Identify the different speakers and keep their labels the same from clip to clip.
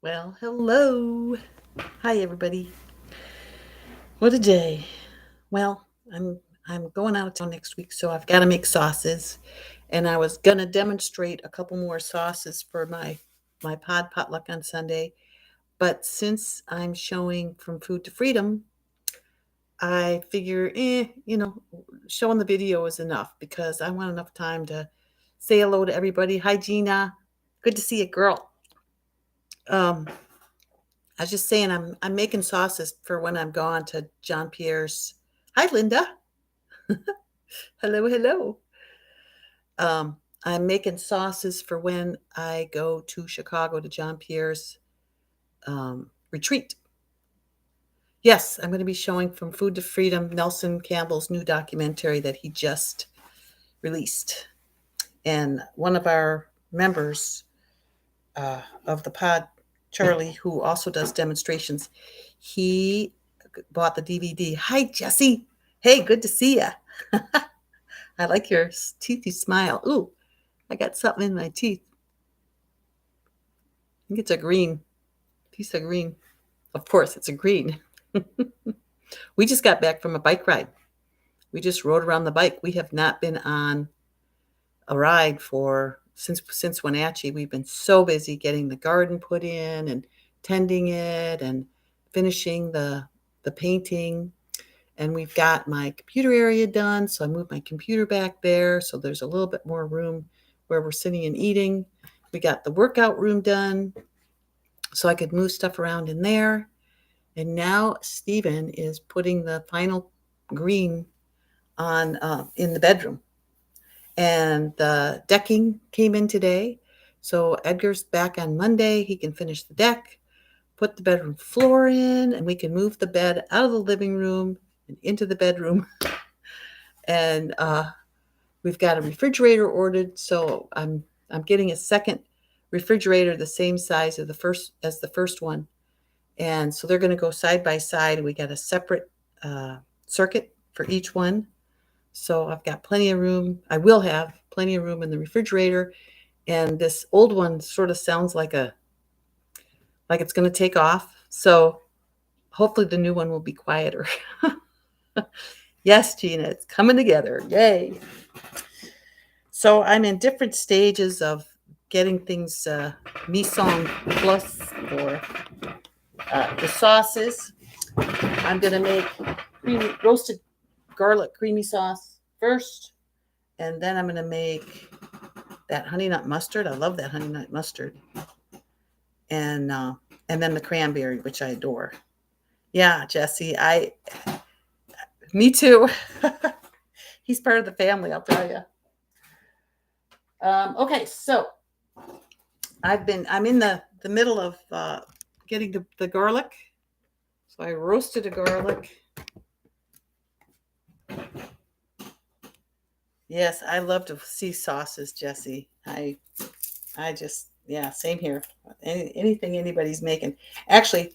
Speaker 1: Well, hello. Hi, everybody. What a day. Well, I'm going out of town next week, so I've got to make sauces, and I was gonna demonstrate a couple more sauces for my pod potluck on Sunday. But since I'm showing from Food to Freedom, I figure, showing the video is enough because I want enough time to say hello to everybody. Hi, Gina. Good to see you, girl. Um, I was just saying I'm making sauces for when I'm gone to John Pierre's. Hi, Linda. Hello, hello. I'm making sauces for when I go to Chicago to John Pierre's retreat. Yes, I'm going to be showing from Food to Freedom Nelson Campbell's new documentary that he just released. And one of our members of the pod, Charlie, who also does demonstrations, he bought the DVD. Hi, Jesse. Hey, good to see you. I like your teethy smile. Ooh, I got something in my teeth. I think it's a green piece of green. Of course, it's a green. We just got back from a bike ride. We just rode around the bike. We have not been on a ride for since Wenatchee. We've been so busy getting the garden put in and tending it and finishing the painting. And we've got my computer area done, so I moved my computer back there, so there's a little bit more room where we're sitting and eating. We got the workout room done, so I could move stuff around in there. And now Stephen is putting the final green on in the bedroom. And the decking came in today, so Edgar's back on Monday. He can finish the deck, put the bedroom floor in, and we can move the bed out of the living room and into the bedroom. And we've got a refrigerator ordered, so I'm getting a second refrigerator the same size of the first one, and so they're going to go side by side. We got a separate circuit for each one, so I've got plenty of room. I will have plenty of room in the refrigerator, and this old one sort of sounds like it's going to take off. So hopefully the new one will be quieter. Yes, Gina, it's coming together. Yay. So I'm in different stages of getting things mise en place for the sauces. I'm going to make roasted garlic creamy sauce first, and then I'm going to make that honey nut mustard. I love that honey nut mustard, and uh, and then the cranberry, which I adore. Yeah, Jesse, me too. He's part of the family, I'll tell you. Okay, so I'm in the middle of getting the garlic. So I roasted a garlic. Yes, I love to see sauces, Jesse. I just yeah, same here. Anything anybody's making. Actually,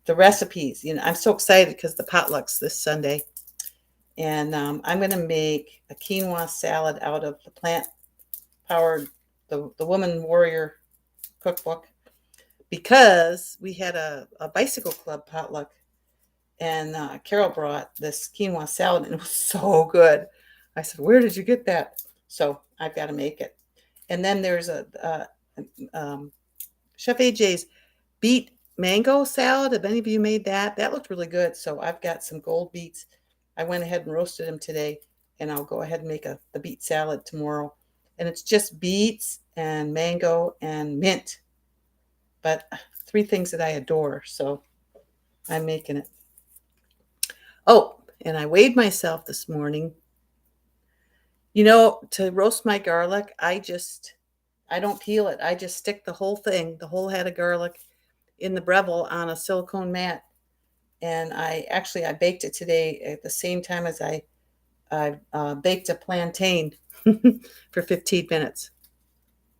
Speaker 1: the recipes. I'm so excited because the potlucks this Sunday, and I'm going to make a quinoa salad out of the plant powered the Woman Warrior cookbook because we had a bicycle club potluck, and Carol brought this quinoa salad, and it was so good. I said, "Where did you get that?" So I've got to make it. And then there's um, Chef AJ's beet mango salad. Have any of you made that? That looked really good. So I've got some gold beets. I went ahead and roasted them today, and I'll go ahead and make the beet salad tomorrow. And it's just beets and mango and mint, but three things that I adore. So I'm making it. Oh, and I weighed myself this morning. To roast my garlic, I don't peel it. I just stick the whole thing, the whole head of garlic in the Breville on a silicone mat. And I baked it today at the same time as I baked a plantain for 15 minutes.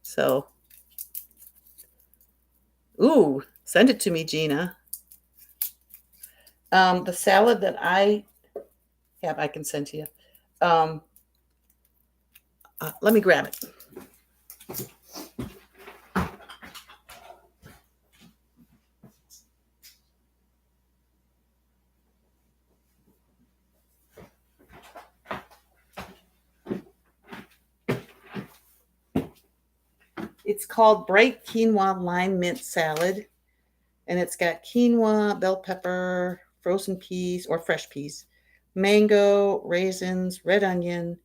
Speaker 1: So, ooh, send it to me, Gina. The salad that I have, I can send to you. Um, Let me grab it. It's called Bright Quinoa Lime Mint Salad. And it's got quinoa, bell pepper, frozen peas or fresh peas, mango, raisins, red onion,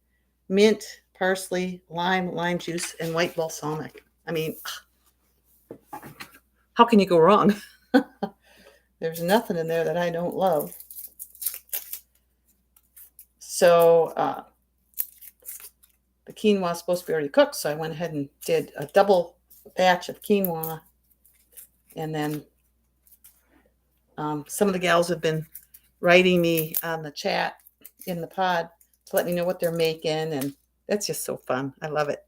Speaker 1: mint, parsley, lime juice, and white balsamic. I mean, how can you go wrong? There's nothing in there that I don't love. So the quinoa is supposed to be already cooked, so I went ahead and did a double batch of quinoa. And then some of the gals have been writing me on the chat in the pod to let me know what they're making, and that's just so fun. I love it.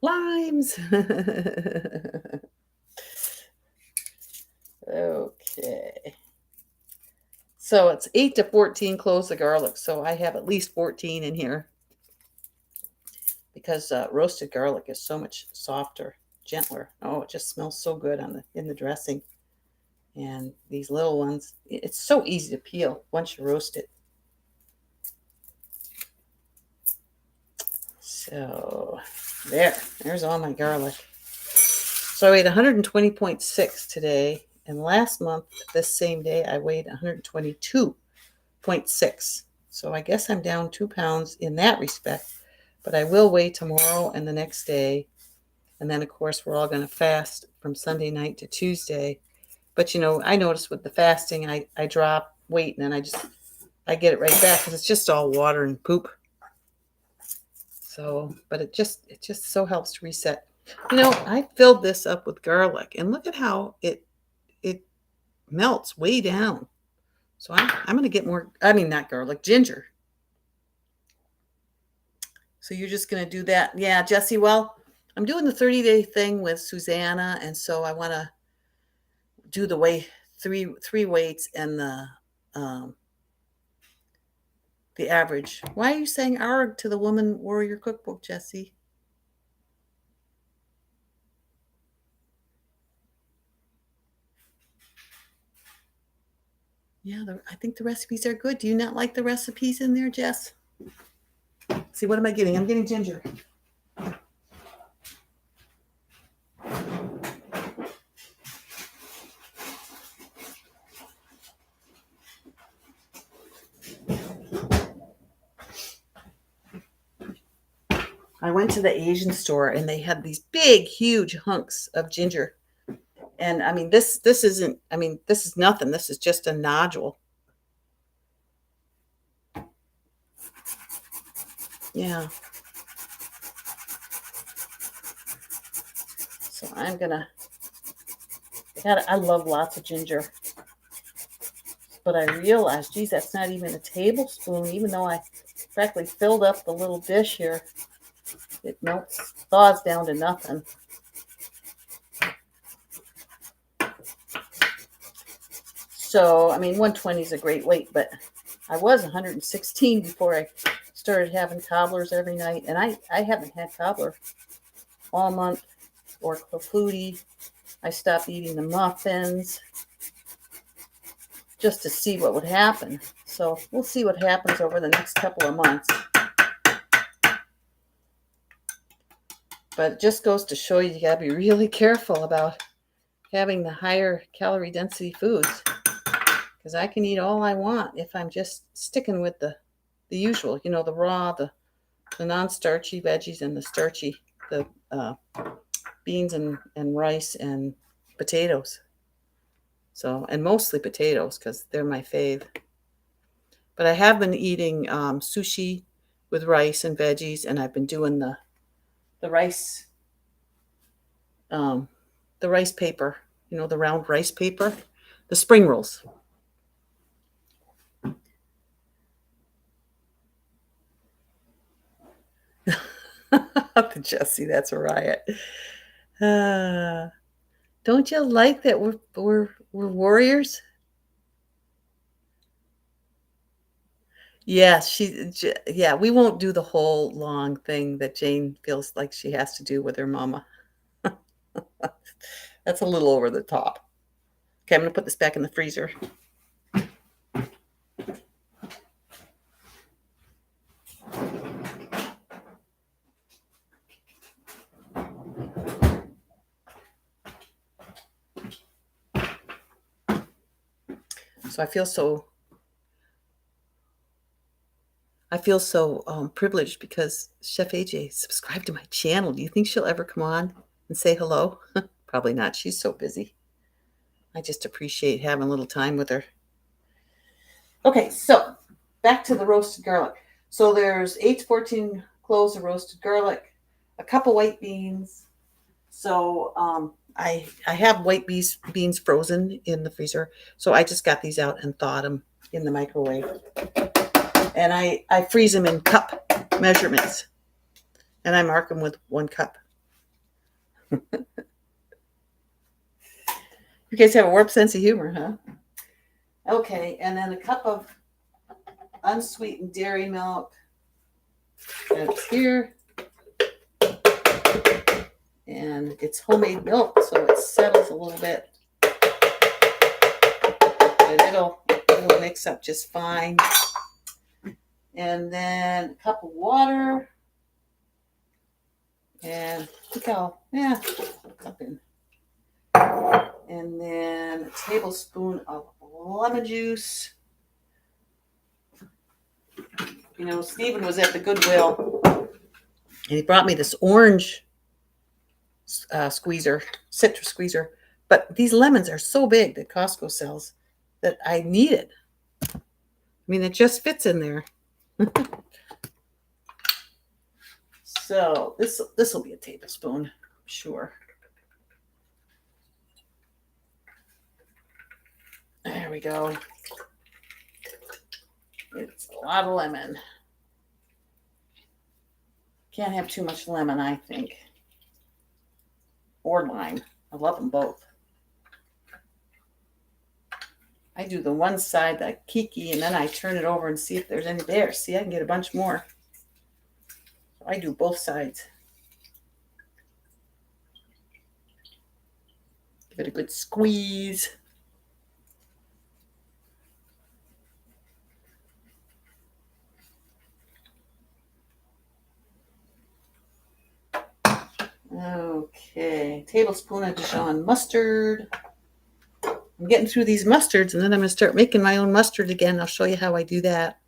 Speaker 1: Limes. Okay. So it's 8 to 14 cloves of garlic. So I have at least 14 in here because roasted garlic is so much softer, gentler. Oh, it just smells so good in the dressing. And these little ones, it's so easy to peel once you roast it. So there's all my garlic. So I weighed 120.6 today. And last month, this same day, I weighed 122.6. So I guess I'm down 2 pounds in that respect. But I will weigh tomorrow and the next day. And then, of course, we're all going to fast from Sunday night to Tuesday. But, I noticed with the fasting, I drop weight and then I get it right back because it's just all water and poop. So, but it just so helps to reset. I filled this up with garlic and look at how it melts way down. So I'm going to get more, not garlic, ginger. So you're just going to do that. Yeah, Jesse, well, I'm doing the 30-day thing with Susanna. And so I want to do the three weights and the average. Why are you saying "arg" to the Woman Warrior Cookbook, Jesse? Yeah, I think the recipes are good. Do you not like the recipes in there, Jess? See, what am I getting? I'm getting ginger. I went to the Asian store and they had these big, huge hunks of ginger. And this isn't, this is nothing. This is just a nodule. Yeah. So I love lots of ginger. But I realized, geez, that's not even a tablespoon, even though I practically filled up the little dish here. It thaws down to nothing. So, 120 is a great weight, but I was 116 before I started having cobblers every night. And I haven't had cobbler all month or clafouti. I stopped eating the muffins just to see what would happen. So we'll see what happens over the next couple of months. But it just goes to show you got to be really careful about having the higher calorie density foods. Because I can eat all I want if I'm just sticking with the usual, the raw, the non-starchy veggies and the starchy, the beans and rice and potatoes. So, and mostly potatoes because they're my fave. But I have been eating sushi with rice and veggies, and I've been doing the rice, the rice paper, the round rice paper, the spring rolls. Jesse, that's a riot. Don't you like that we're warriors? Yes, yeah, we won't do the whole long thing that Jane feels like she has to do with her mama. That's a little over the top. Okay, I'm going to put this back in the freezer. So I feel so privileged because Chef AJ subscribed to my channel. Do you think she'll ever come on and say hello? Probably not. She's so busy. I just appreciate having a little time with her. Okay, so back to the roasted garlic. So there's 8 to 14 cloves of roasted garlic, a cup of white beans. So I have white beans frozen in the freezer. So I just got these out and thawed them in the microwave. And I freeze them in cup measurements. And I mark them with 1 cup. You guys have a warped sense of humor, huh? Okay, and then a cup of unsweetened dairy milk. That's here. And it's homemade milk, so it settles a little bit. But it'll mix up just fine. And then a cup of water. And look how, cup in. And then a tablespoon of lemon juice. You know, Stephen was at the Goodwill and he brought me this orange citrus squeezer. But these lemons are so big that Costco sells that I need it. I mean, it just fits in there. So this will be a tablespoon, I'm sure. There we go. It's a lot of lemon. Can't have too much lemon, I think. Or lime. I love them both. I do the one side, the kiki, and then I turn it over and see if there's any there. See, I can get a bunch more. So I do both sides. Give it a good squeeze. Okay, tablespoon of Dijon mustard. I'm getting through these mustards, and then I'm going to start making my own mustard again. I'll show you how I do that.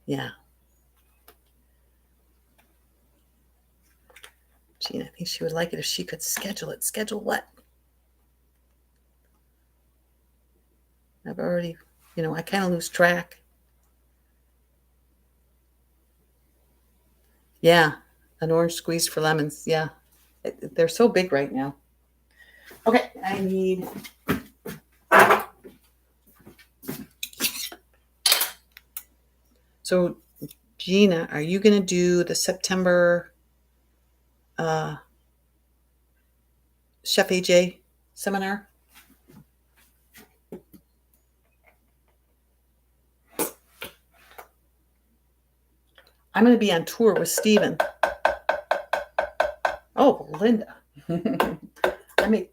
Speaker 1: Yeah. Gina, I think she would like it if she could schedule it. Schedule what? I've already, I kind of lose track. Yeah, an orange squeeze for lemons. Yeah, they're so big right now. Okay, I need So, Gina, are you going to do the September Chef AJ seminar? I'm going to be on tour with Stephen. Oh, Linda. I make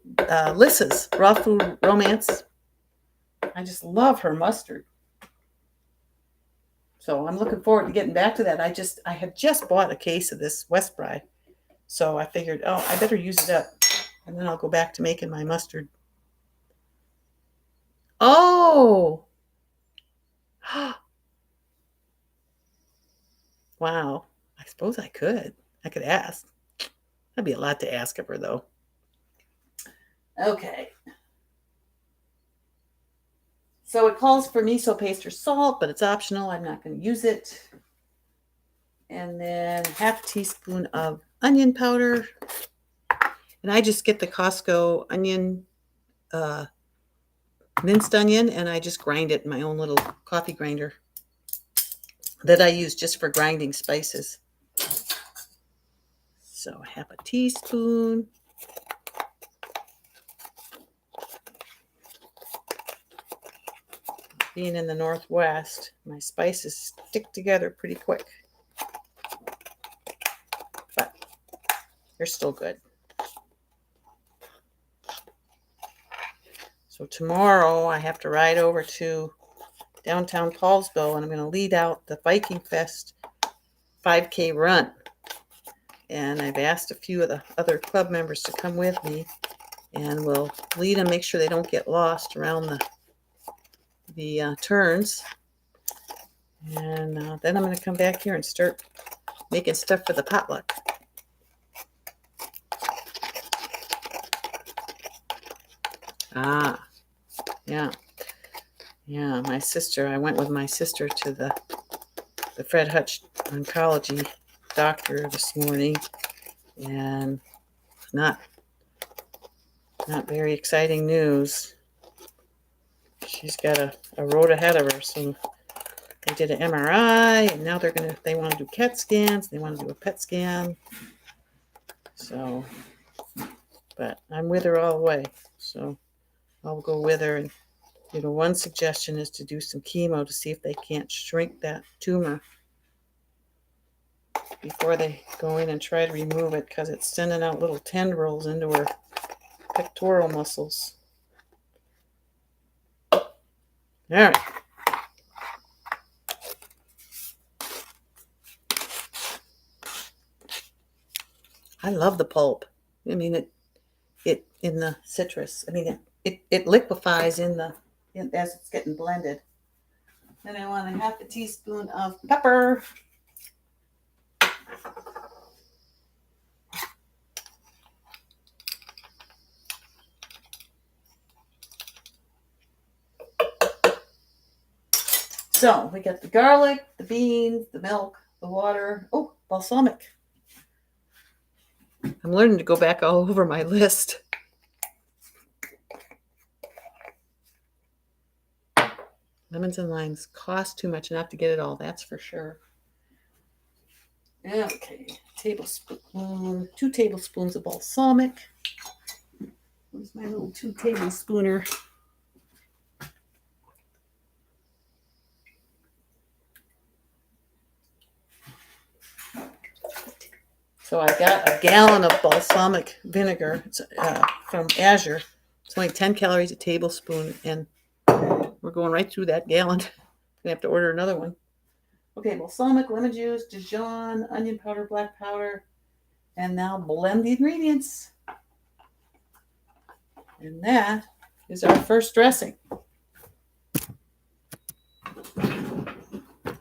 Speaker 1: Lissa's Raw Food Romance. I just love her mustard. So I'm looking forward to getting back to that. I have just bought a case of this Westbury. So I figured, I better use it up. And then I'll go back to making my mustard. Oh! Wow. I suppose I could. I could ask. That'd be a lot to ask of her, though. Okay. So it calls for miso paste or salt, but it's optional. I'm not going to use it. And then half a teaspoon of onion powder. And I just get the Costco onion, minced onion, and I just grind it in my own little coffee grinder that I use just for grinding spices. So half a teaspoon. Being in the Northwest, my spices stick together pretty quick. But they're still good. So tomorrow I have to ride over to downtown Paulsville, and I'm going to lead out the Viking Fest 5K run. And I've asked a few of the other club members to come with me, and we'll lead them, make sure they don't get lost around the turns. And then I'm going to come back here and start making stuff for the potluck. Yeah. My sister. I went with my sister to the Fred Hutch oncology doctor this morning, and not very exciting news. She's got a road ahead of her. So they did an MRI, and now they want to do CAT scans. They want to do a PET scan. So, but I'm with her all the way. So I'll go with her. And one suggestion is to do some chemo to see if they can't shrink that tumor before they go in and try to remove it, because it's sending out little tendrils into her pectoral muscles. All right. I love the pulp. I mean, it in the citrus. I mean, it liquefies as it's getting blended. Then I want a half a teaspoon of pepper. So we got the garlic, the beans, the milk, the water. Oh, balsamic. I'm learning to go back all over my list. Lemons and limes cost too much not to get it all, that's for sure. Okay, 2 tablespoons of balsamic. Where's my little 2 tablespooner? So I got a gallon of balsamic vinegar. It's from Azure. It's only 10 calories a tablespoon, and we're going right through that gallon. Gonna have to order another one. Okay, balsamic, lemon juice, Dijon, onion powder, black powder, and now blend the ingredients. And that is our first dressing.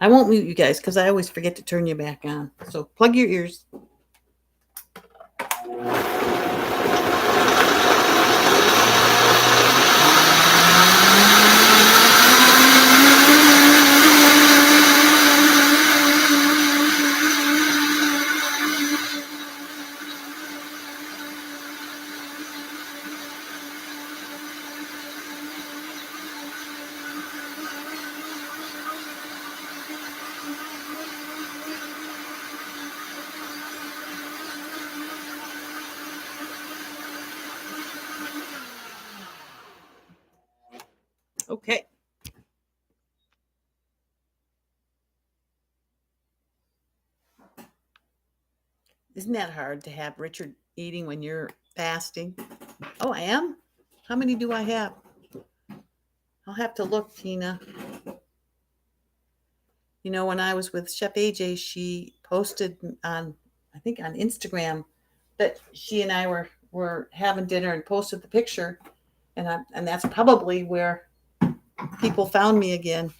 Speaker 1: I won't mute you guys because I always forget to turn you back on. So plug your ears. Okay. Isn't that hard to have Richard eating when you're fasting? Oh, I am? How many do I have? I'll have to look, Tina. When I was with Chef AJ, she posted I think on Instagram, that she and I were having dinner and posted the picture. And that's probably where people found me again.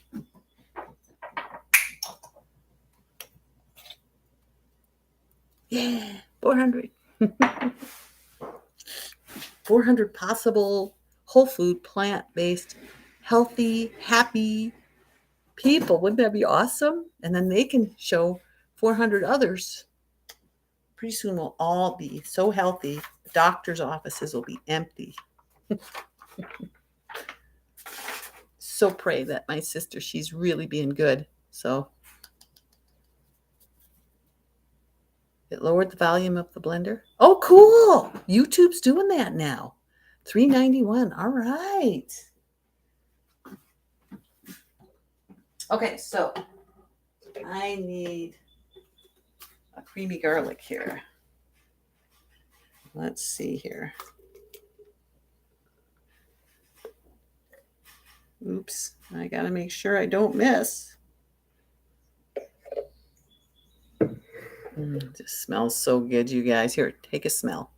Speaker 1: Yeah, 400. 400 possible whole food, plant-based, healthy, happy people. Wouldn't that be awesome? And then they can show 400 others. Pretty soon we'll all be so healthy, the doctor's offices will be empty. So pray that my sister, she's really being good. So it lowered the volume of the blender. Oh, cool. YouTube's doing that now. $3.91. All right. Okay, so I need a creamy garlic here. Let's see here. Oops, I gotta make sure I don't miss. This smells so good, you guys. Here, take a smell.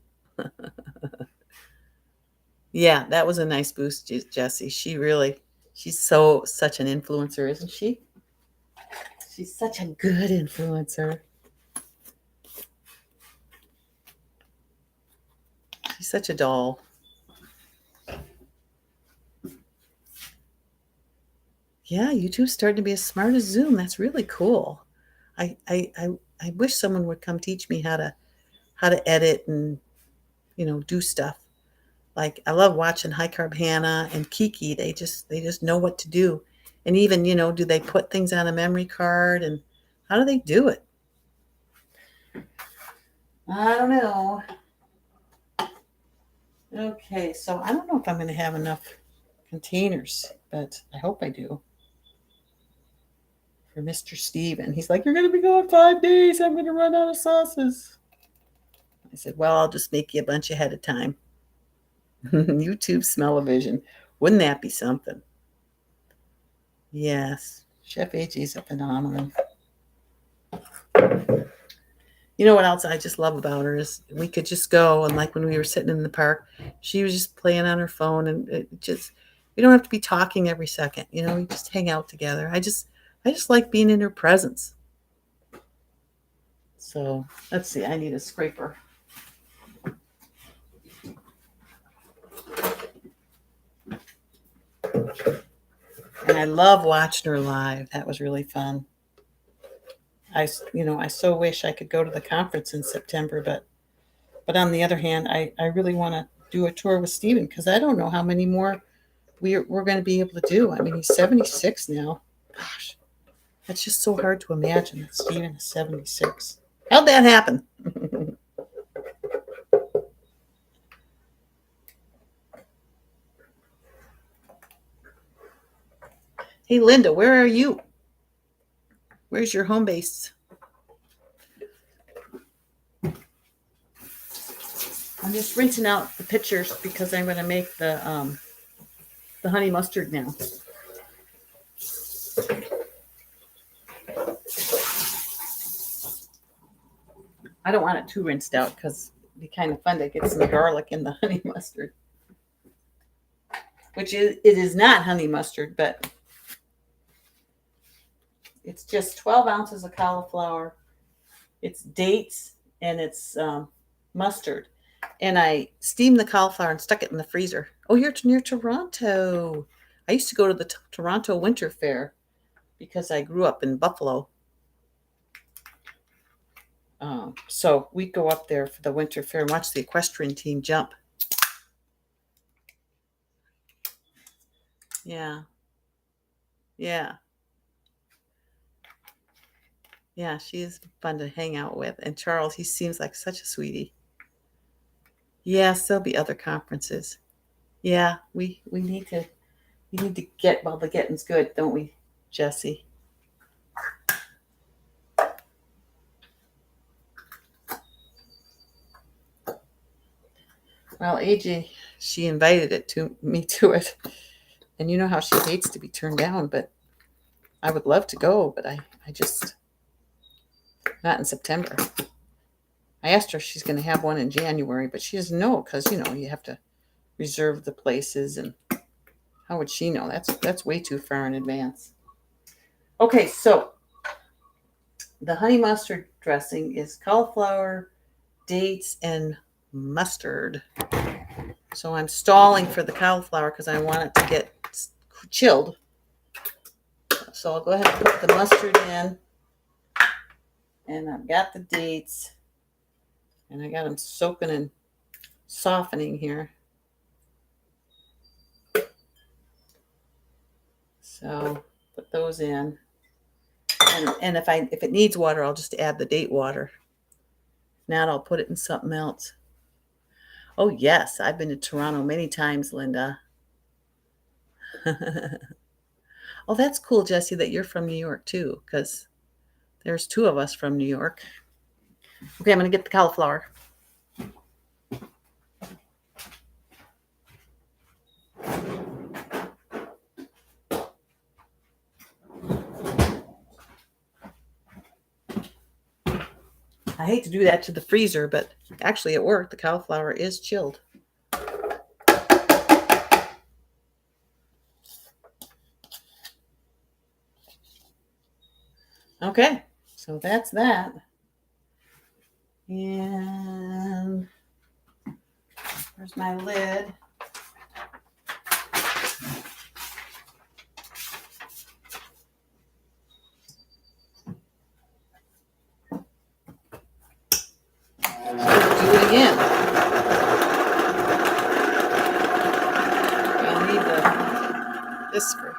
Speaker 1: Yeah, that was a nice boost, Jessie. She's such an influencer, isn't she? She's such a good influencer. She's such a doll. Yeah, YouTube's starting to be as smart as Zoom. That's really cool. I wish someone would come teach me how to edit and do stuff. Like I love watching High Carb Hannah and Kiki. They just know what to do. And even, do they put things on a memory card and how do they do it? I don't know. Okay, so I don't know if I'm going to have enough containers, but I hope I do. For Mr. Steven. He's like, "You're going to be gone 5 days. I'm going to run out of sauces." I said, "Well, I'll just make you a bunch ahead of time." YouTube smell-o-vision. Wouldn't that be something? Yes. Chef AJ's a phenomenon. You know what else I just love about her is we could just go and like when we were sitting in the park, she was just playing on her phone and we don't have to be talking every second. We just hang out together. I just like being in her presence. So let's see. I need a scraper. And I love watching her live. That was really fun. I so wish I could go to the conference in September, but on the other hand, I really want to do a tour with Steven because I don't know how many more we're going to be able to do. I mean, he's 76 now. Gosh, that's just so hard to imagine that Steven is 76. How'd that happen? Hey, Linda, where are you? Where's your home base? I'm just rinsing out the pitchers because I'm going to make the honey mustard now. I don't want it too rinsed out because it'd be kind of fun to get some garlic in the honey mustard. It is not honey mustard, but it's just 12 ounces of cauliflower. It's dates and it's mustard. And I steamed the cauliflower and stuck it in the freezer. Oh, you're near Toronto. I used to go to the Toronto Winter Fair because I grew up in Buffalo. So we'd go up there for the Winter Fair and watch the equestrian team jump. Yeah. Yeah. Yeah, she is fun to hang out with. And Charles, he seems like such a sweetie. Yes, there'll be other conferences. Yeah, we need to get while the getting's good, don't we, Jessie? Well, AJ, she invited me to it. And you know how she hates to be turned down, but I would love to go, but I just not in September. I asked her if she's going to have one in January, but she doesn't know because, you have to reserve the places and how would she know? That's way too far in advance. Okay, so the honey mustard dressing is cauliflower, dates, and mustard. So I'm stalling for the cauliflower because I want it to get chilled. So I'll go ahead and put the mustard in. And I've got the dates. And I got them soaking and softening here. So put those in. And if it needs water, I'll just add the date water. If not, I'll put it in something else. Oh, yes. I've been to Toronto many times, Linda. Oh, that's cool, Jessie, that you're from New York, too, because there's two of us from New York. Okay, I'm going to get the cauliflower. hate to do that to the freezer, but actually it worked. The cauliflower is chilled. Okay, so that's that. And where's my lid? Do it again. I'll need the whisker.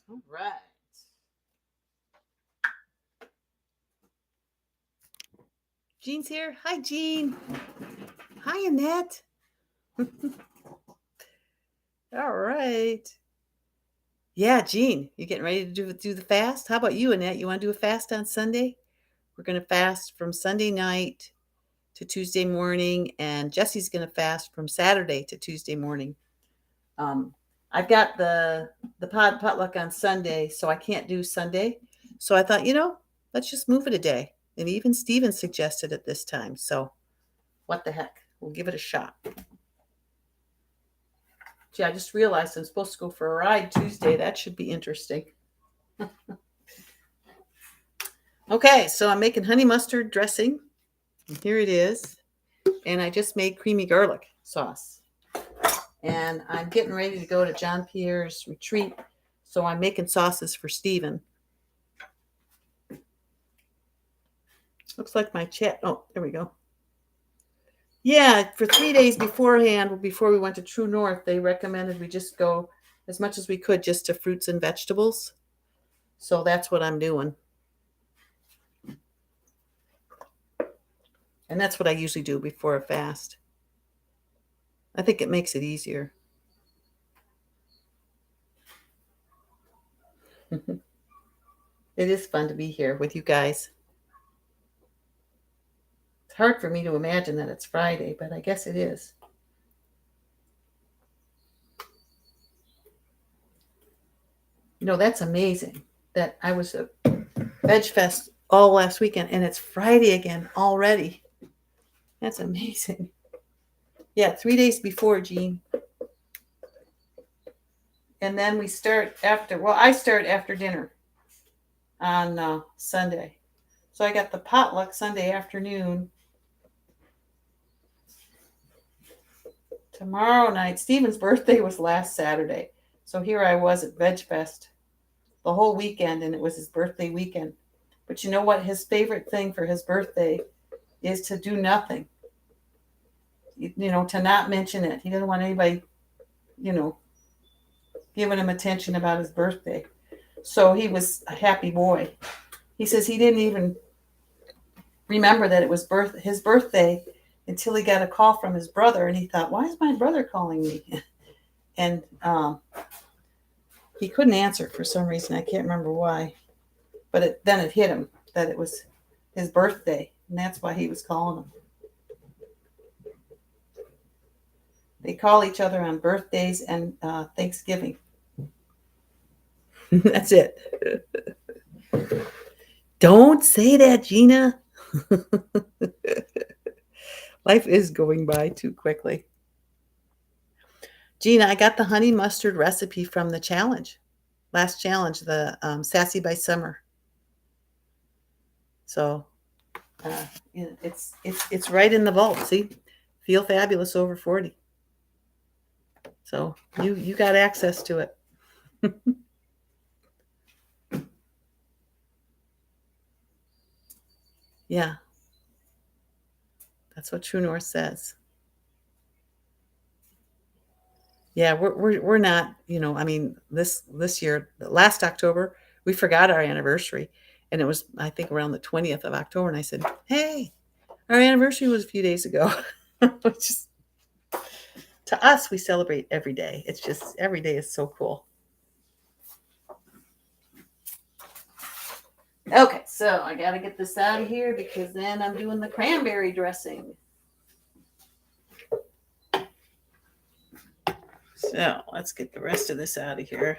Speaker 1: All right. Jean's here. Hi, Jean. Hi, Annette. All right. Yeah, Jean, you getting ready to do the fast? How about you, Annette? You want to do a fast on Sunday? We're going to fast from Sunday night to Tuesday morning, and Jesse's going to fast from Saturday to Tuesday morning. I've got the potluck on Sunday, so I can't do Sunday. So I thought, let's just move it a day. And even Steven suggested it this time. So what the heck? We'll give it a shot. Gee, I just realized I'm supposed to go for a ride Tuesday. That should be interesting. Okay, so I'm making honey mustard dressing. And here it is. And I just made creamy garlic sauce. And I'm getting ready to go to John Pierre's retreat. So I'm making sauces for Steven. Looks like my chat. Oh, there we go. Yeah, for 3 days beforehand, before we went to True North, they recommended we just go as much as we could just to fruits and vegetables. So that's what I'm doing. And that's what I usually do before a fast. I think it makes it easier. It is fun to be here with you guys. It's hard for me to imagine that it's Friday, but I guess it is. That's amazing that I was at Veg Fest all last weekend and it's Friday again already. That's amazing. Yeah, 3 days before, Jean. And then we start I start after dinner on Sunday. So I got the potluck Sunday afternoon. Tomorrow night, Steven's birthday was last Saturday. So here I was at Veg Fest the whole weekend, and it was his birthday weekend. But you know what? His favorite thing for his birthday is to do nothing. To not mention it. He doesn't want anybody, giving him attention about his birthday. So he was a happy boy. He says he didn't even remember that it was his birthday until he got a call from his brother, and he thought, why is my brother calling me? And he couldn't answer for some reason. I can't remember why. But then it hit him that it was his birthday, and that's why he was calling him. They call each other on birthdays and Thanksgiving. That's it. Don't say that, Gina. Life is going by too quickly. Gina, I got the honey mustard recipe from the challenge. Last challenge, the Sassy by Summer. So it's right in the vault. See, Feel Fabulous over 40. So you got access to it. Yeah, that's what True North says. Yeah, we're not. I mean, this year, last October, we forgot our anniversary, and it was, I think, around the 20th of October, and I said, "Hey, our anniversary was a few days ago." Just, to us, we celebrate every day. It's just every day is so cool. Okay, so I got to get this out of here because then I'm doing the cranberry dressing. So let's get the rest of this out of here.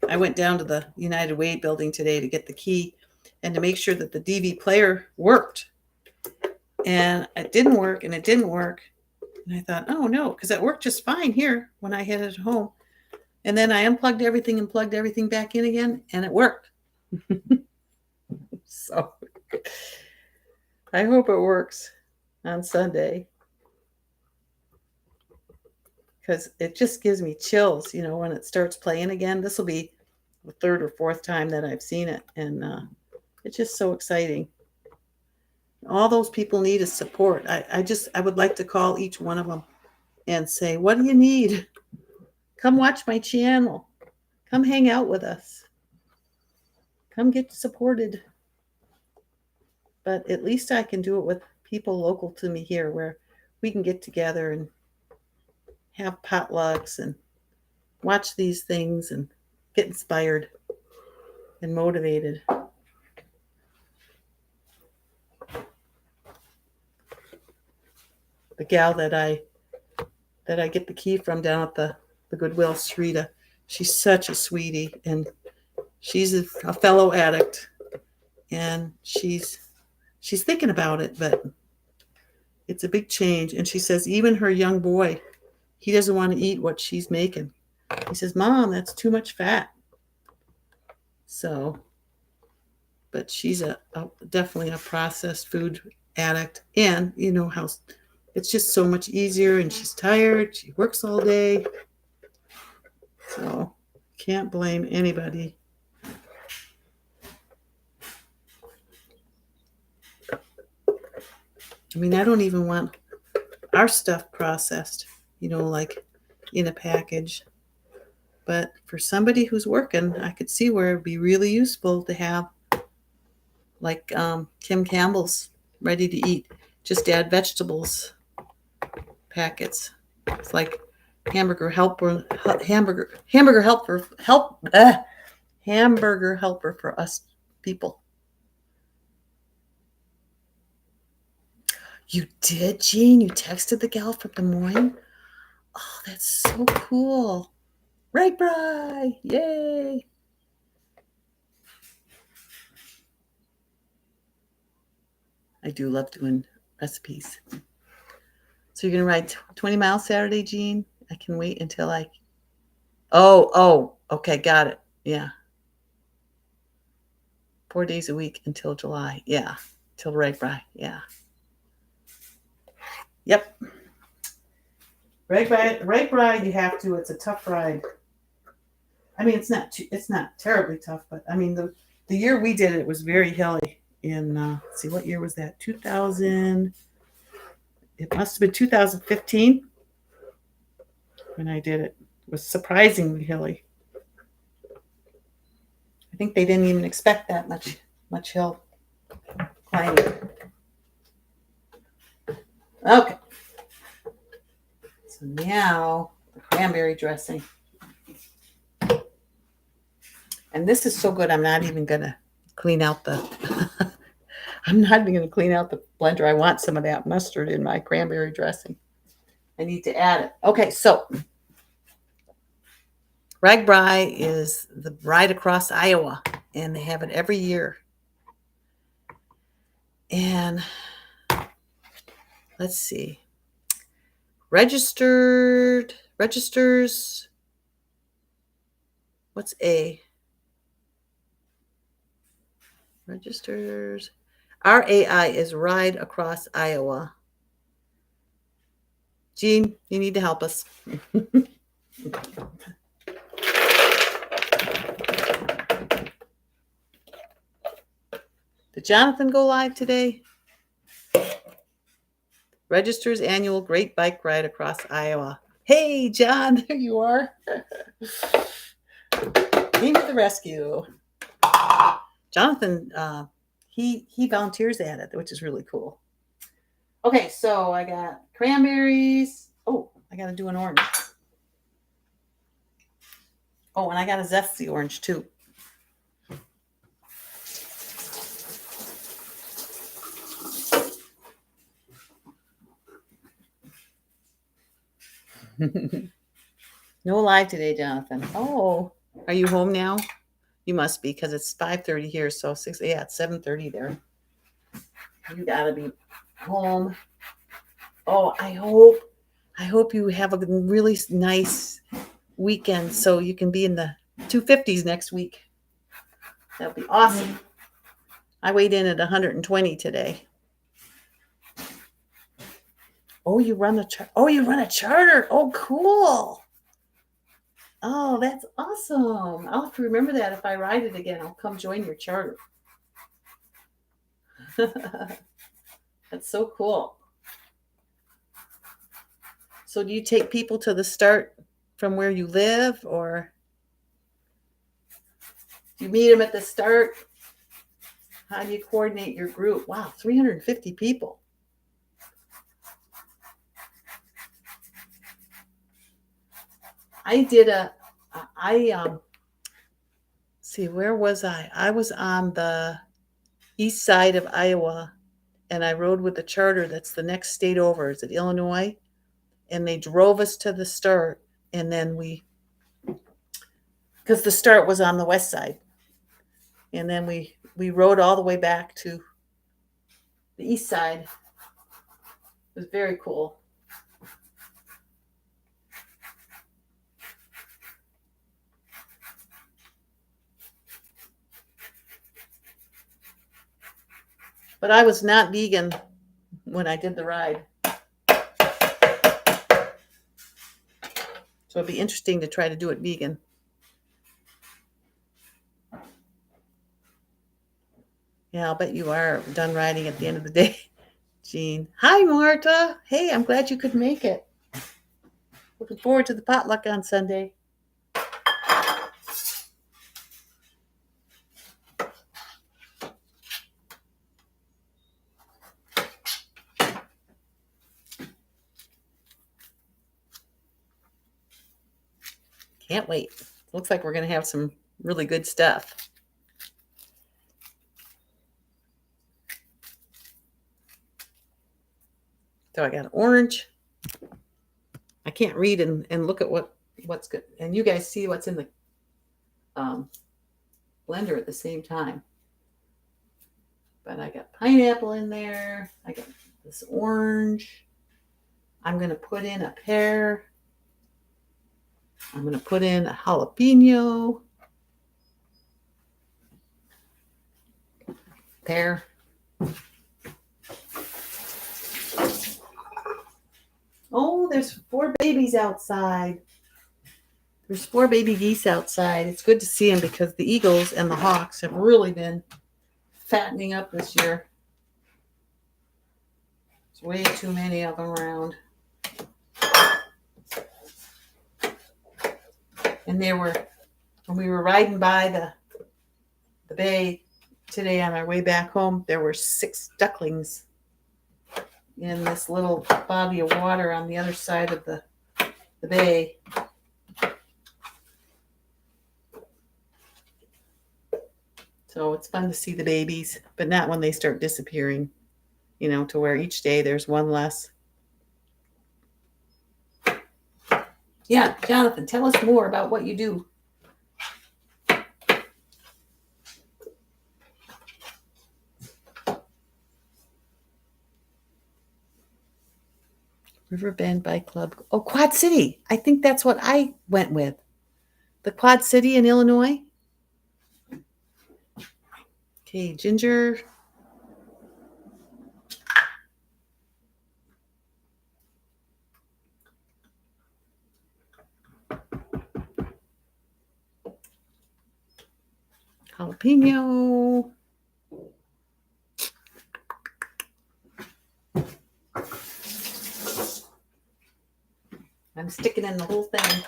Speaker 1: I went down to the United Way building today to get the key and to make sure that the DV player worked. And it didn't work, and it didn't work. And I thought, oh no, because it worked just fine here when I had it at home. And then I unplugged everything and plugged everything back in again, and it worked. So I hope it works on Sunday, because it just gives me chills, when it starts playing again. This will be the third or fourth time that I've seen it, and it's just so exciting. All those people need is support. I would like to call each one of them and say, what do you need? Come watch my channel. Come hang out with us. Come get supported. But at least I can do it with people local to me here, where we can get together and have potlucks and watch these things and get inspired and motivated. The gal that I get the key from down at the Goodwill, Shrita, she's such a sweetie, and she's a fellow addict, and she's thinking about it, but it's a big change. And she says even her young boy, he doesn't want to eat what she's making. He says, Mom, that's too much fat. So, but she's definitely a processed food addict, and how it's just so much easier, and she's tired. She works all day. So can't blame anybody. I mean, I don't even want our stuff processed, like in a package. But for somebody who's working, I could see where it'd be really useful to have, like Kim Campbell's ready to eat. Just add vegetables packets. It's like hamburger helper for us people. You did, Jean? You texted the gal from Des Moines? Oh, that's so cool. Right, Bri. Yay. I do love doing recipes. So you're going to ride 20 miles Saturday, Jean? I can wait until Oh, okay, got it. Yeah. 4 days a week until July. Yeah. Till right, yeah. Yep. Right ride, you have to. It's a tough ride. I mean, it's not terribly tough, but I mean, the year we did it was very hilly. In let's see, what year was that? 2000. It must have been 2015 when I did it. It was surprisingly hilly. I think they didn't even expect that much hill climbing. Okay. So now the cranberry dressing. And this is so good, I'm not even going to clean out the I'm not even going to clean out the blender. I want some of that mustard in my cranberry dressing. I need to add it. Okay, so RAGBRAI is the ride across Iowa, and they have it every year. And let's see. Registers. What's A? Registers. RAI is Ride Across Iowa. Jean, you need to help us. Did Jonathan go live today? Registers annual Great Bike Ride Across Iowa. Hey, John, there you are. Came to the rescue. Jonathan, he volunteers at it, which is really cool. Okay, so I got cranberries. Oh, I got to do an orange. Oh, and I got a zesty orange too. No live today, Jonathan. Oh, are you home now? You must be, because it's 5:30 here, so it's 7:30 there. You gotta be home. Oh, I hope you have a really nice weekend so you can be in the 250s next week. That'll be awesome. I weighed in at 120 today. Oh, you run a charter. Oh, cool. Oh, that's awesome. I'll have to remember that if I ride it again. I'll come join your charter. That's so cool. So do you take people to the start from where you live, or do you meet them at the start? How do you coordinate your group? Wow, 350 people. See, where was I? I was on the east side of Iowa, and I rode with the charter that's the next state over. Is it Illinois? And they drove us to the start, and then because the start was on the west side, and then we rode all the way back to the east side. It was very cool. But I was not vegan when I did the ride. So it'd be interesting to try to do it vegan. Yeah, I'll bet you are done riding at the end of the day, Jean. Hi, Marta. Hey, I'm glad you could make it. Looking forward to the potluck on Sunday. Can't wait. Looks like we're going to have some really good stuff. So I got orange. I can't read and look at what's good. And you guys see what's in the blender at the same time. But I got pineapple in there. I got this orange. I'm going to put in a pear. I'm going to put in a jalapeno. Pear. Oh, there's 4 babies outside. There's 4 baby geese outside. It's good to see them because the eagles and the hawks have really been fattening up this year. There's way too many of them around. And when we were riding by the bay today on our way back home. There were 6 ducklings in this little body of water on the other side of the bay. So it's fun to see the babies, but not when they start disappearing, to where each day there's one less. Yeah, Jonathan, tell us more about what you do. Riverbend Bike Club. Oh, Quad City. I think that's what I went with. The Quad City in Illinois. Okay, Ginger. Jalapeno. I'm sticking in the whole thing.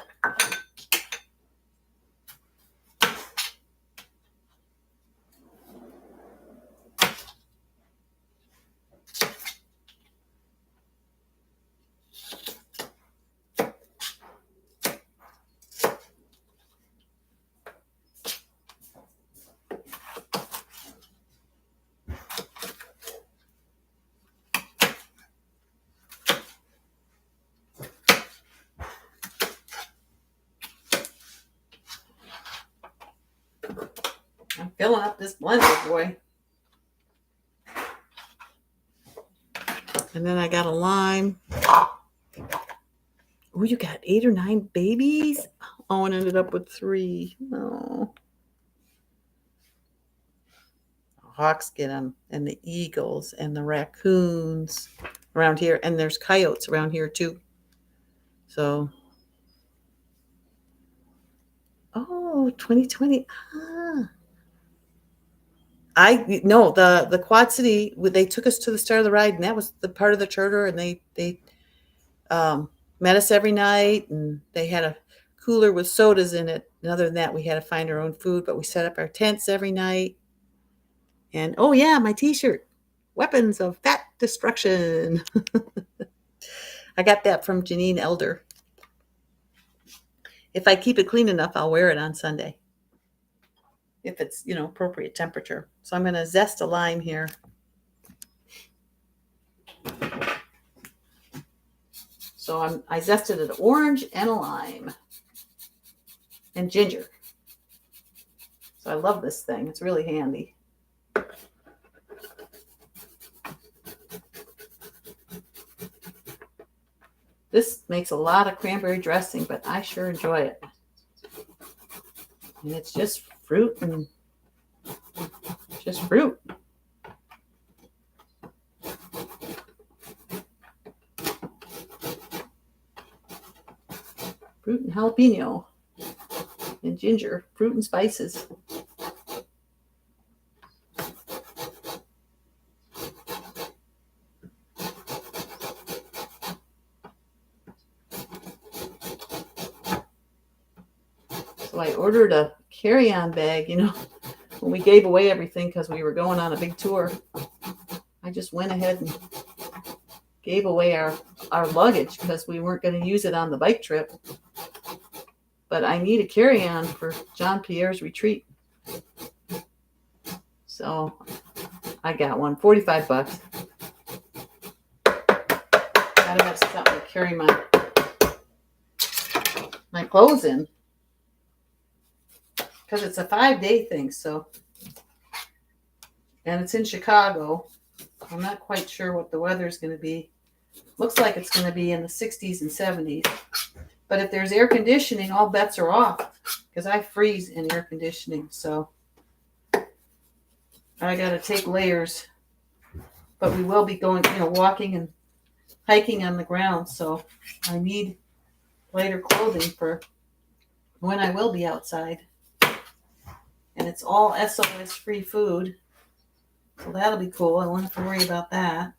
Speaker 1: I'm filling up this blender, boy. And then I got a lime. Oh, you got 8 or 9 babies? Oh, and ended up with 3. Oh. Hawks get them, and the eagles, and the raccoons around here. And there's coyotes around here, too. So, 2020. The Quad City, they took us to the start of the ride, and that was the part of the charter, and they met us every night, and they had a cooler with sodas in it. And other than that, we had to find our own food, but we set up our tents every night. And oh yeah, my t-shirt, Weapons of Fat Destruction. I got that from Janine Elder. If I keep it clean enough, I'll wear it on Sunday, if it's appropriate temperature. So I'm going to zest a lime here. So I zested an orange and a lime and ginger. So I love this thing. It's really handy. This makes a lot of cranberry dressing, but I sure enjoy it. And it's just fruit and just fruit. Fruit and jalapeno and ginger, fruit and spices. So I ordered a carry-on bag, when we gave away everything because we were going on a big tour. I just went ahead and gave away our luggage because we weren't going to use it on the bike trip. But I need a carry-on for John Pierre's retreat. So I got one, $45. Gotta have something to carry my clothes in. Because it's a 5-day thing, and it's in Chicago. I'm not quite sure what the weather's going to be. Looks like it's going to be in the 60s and 70s. But if there's air conditioning, all bets are off, because I freeze in air conditioning. So I got to take layers. But we will be going, walking and hiking on the ground. So I need lighter clothing for when I will be outside. And it's all SOS free food. So that'll be cool. I won't have to worry about that.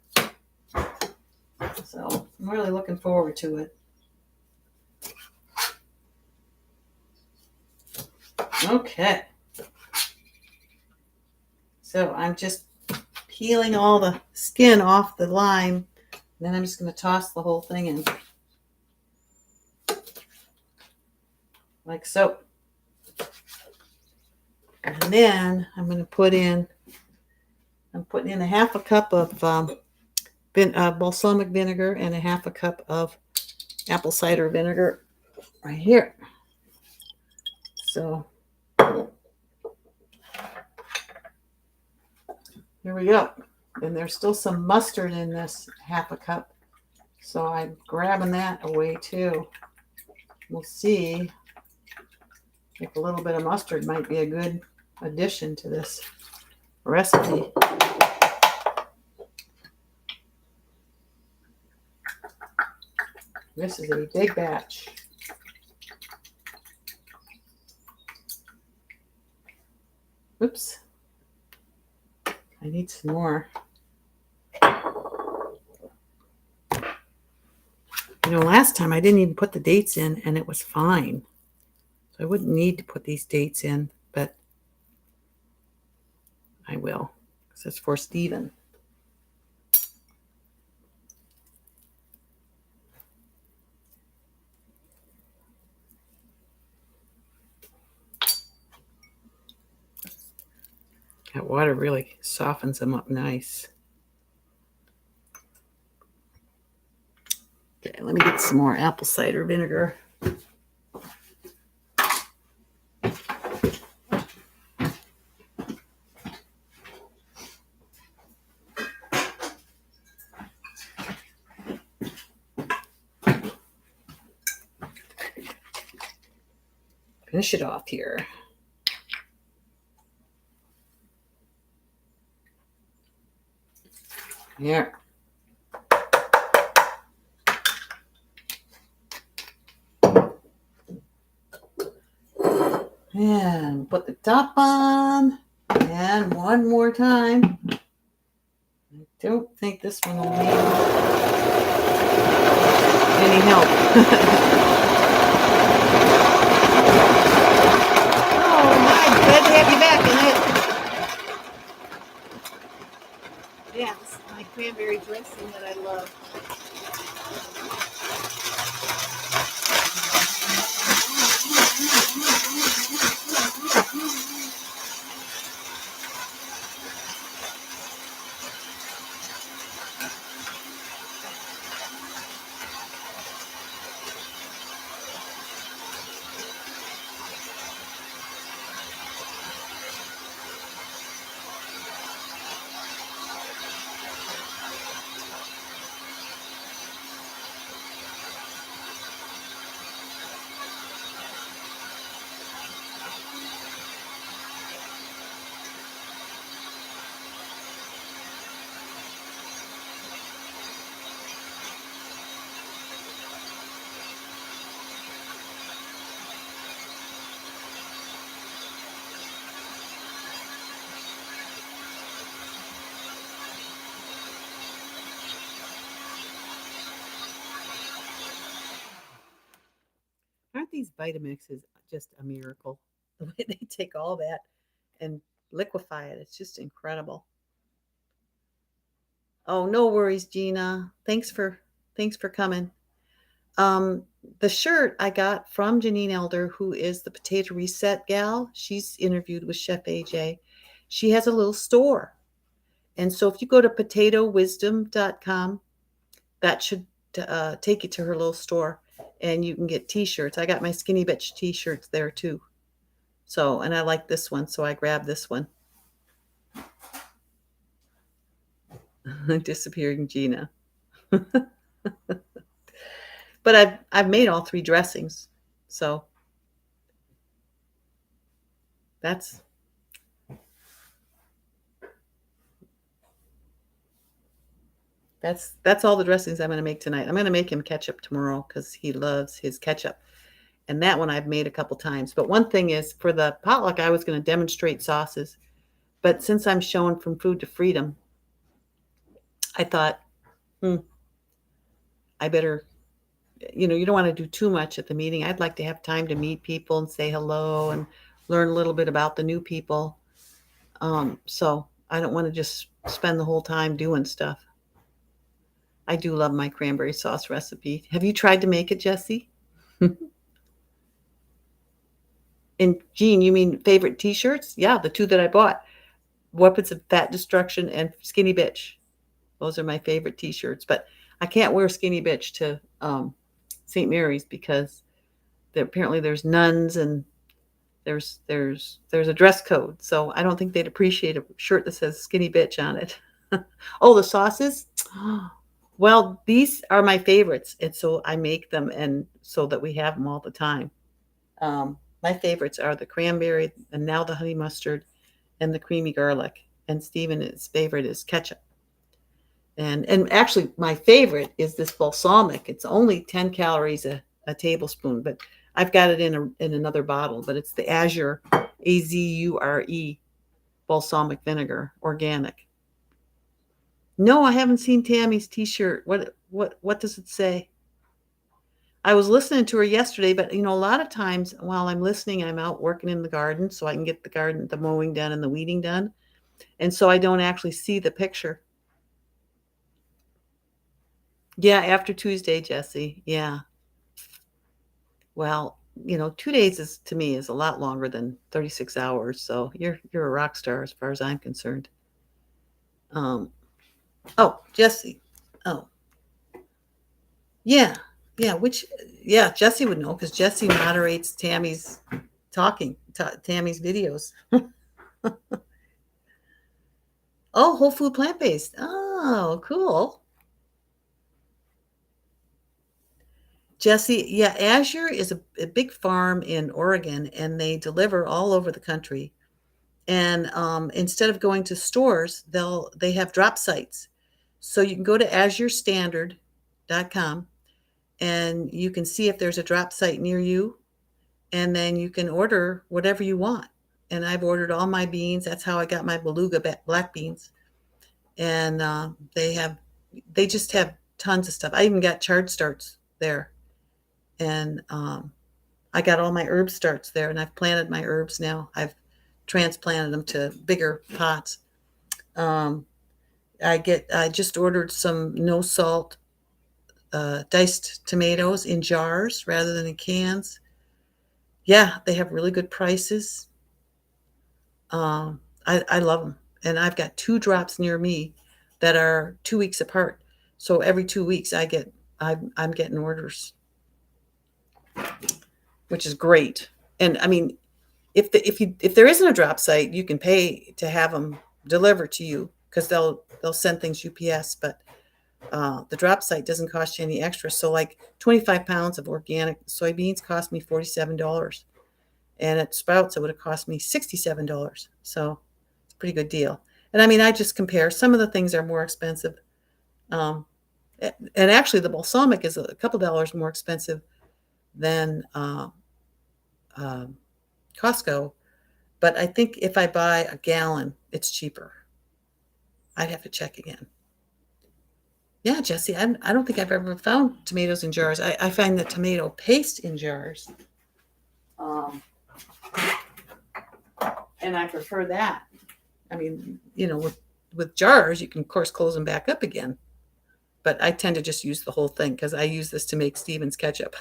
Speaker 1: So I'm really looking forward to it. Okay. So I'm just peeling all the skin off the lime. Then I'm just going to toss the whole thing in. Like so. And then I'm going to putting in a half a cup of balsamic vinegar and a half a cup of apple cider vinegar right here. So here we go. And there's still some mustard in this half a cup. So I'm grabbing that away too. We'll see if a little bit of mustard might be a good addition to this recipe. This is a big batch. Oops. I need some more. Last time I didn't even put the dates in and it was fine. So I wouldn't need to put these dates in, but I will, because it's for Stephen. That water really softens them up nice. Okay, let me get some more apple cider vinegar. Finish it off here. There. And put the top on. And one more time. I don't think this one will need any help. Oh my, glad to have you back in it. Yeah, this is my cranberry dressing that I love. Aren't these Vitamixes just a miracle? The way they take all that and liquefy it, it's just incredible. Oh, no worries, Gina. Thanks for coming. Um, the shirt I got from Janine Elder, who is the Potato Reset gal. She's interviewed with Chef AJ. She has a little store. And so if you go to potatowisdom.com, that should take you to her little store and you can get t-shirts. I got my Skinny Bitch t-shirts there too. So, and I like this one, so I grabbed this one. Disappearing Gina. But I've made all three dressings. So that's all the dressings I'm going to make tonight. I'm going to make him ketchup tomorrow because he loves his ketchup. And that one I've made a couple times. But one thing is, for the potluck, I was going to demonstrate sauces. But since I'm showing From Food to Freedom, I thought, I better, you don't want to do too much at the meeting. I'd like to have time to meet people and say hello and learn a little bit about the new people. So I don't want to just spend the whole time doing stuff. I do love my cranberry sauce recipe. Have you tried to make it, Jesse? And Jean, you mean favorite t-shirts? Yeah, the two that I bought. Weapons of Fat Destruction and Skinny Bitch. Those are my favorite t-shirts. But I can't wear Skinny Bitch to St. Mary's because apparently there's nuns and there's a dress code. So I don't think they'd appreciate a shirt that says Skinny Bitch on it. Oh, the sauces? Well, these are my favorites, and so I make them and so that we have them all the time. My favorites are the cranberry and now the honey mustard and the creamy garlic. And Stephen's favorite is ketchup. And actually, my favorite is this balsamic. It's only 10 calories a tablespoon, but I've got it in another bottle. But it's the Azure, Azure balsamic vinegar, organic. No, I haven't seen Tammy's T-shirt. What does it say? I was listening to her yesterday, but a lot of times while I'm listening, I'm out working in the garden so I can get the mowing done and the weeding done. And so I don't actually see the picture. Yeah, after Tuesday, Jesse. Yeah. Well, 2 days to me is a lot longer than 36 hours. So you're a rock star as far as I'm concerned. Oh, Jesse. Oh, yeah. Yeah, Jesse would know because Jesse moderates Tammy's Tammy's videos. Oh, whole food plant-based. Oh, cool. Jesse, yeah, Azure is a big farm in Oregon, and they deliver all over the country. And instead of going to stores, they have drop sites. So you can go to azurestandard.com and you can see if there's a drop site near you, and then you can order whatever you want. And I've ordered all my beans. That's how I got my beluga black beans. And they just have tons of stuff. I even got chard starts there. And I got all my herb starts there, and I've planted my herbs now. I've transplanted them to bigger pots. Um, I just ordered some no salt diced tomatoes in jars rather than in cans. Yeah, they have really good prices. I love them, and I've got two drops near me that are 2 weeks apart. So every 2 weeks I'm getting orders, which is great. And I mean, if there isn't a drop site, you can pay to have them delivered to you because they'll send things UPS. But the drop site doesn't cost you any extra. So like 25 pounds of organic soybeans cost me $47, and at Sprouts it would have cost me $67. So it's a pretty good deal. And I mean, I just compare. Some of the things are more expensive, um, and actually the balsamic is a couple dollars more expensive than uh, Costco. But I think if I buy a gallon, it's cheaper. I'd have to check again. Yeah, Jesse, I don't think I've ever found tomatoes in jars. I find the tomato paste in jars. Um, and I prefer that. I mean, with jars, you can, of course, close them back up again. But I tend to just use the whole thing because I use this to make Stephen's ketchup.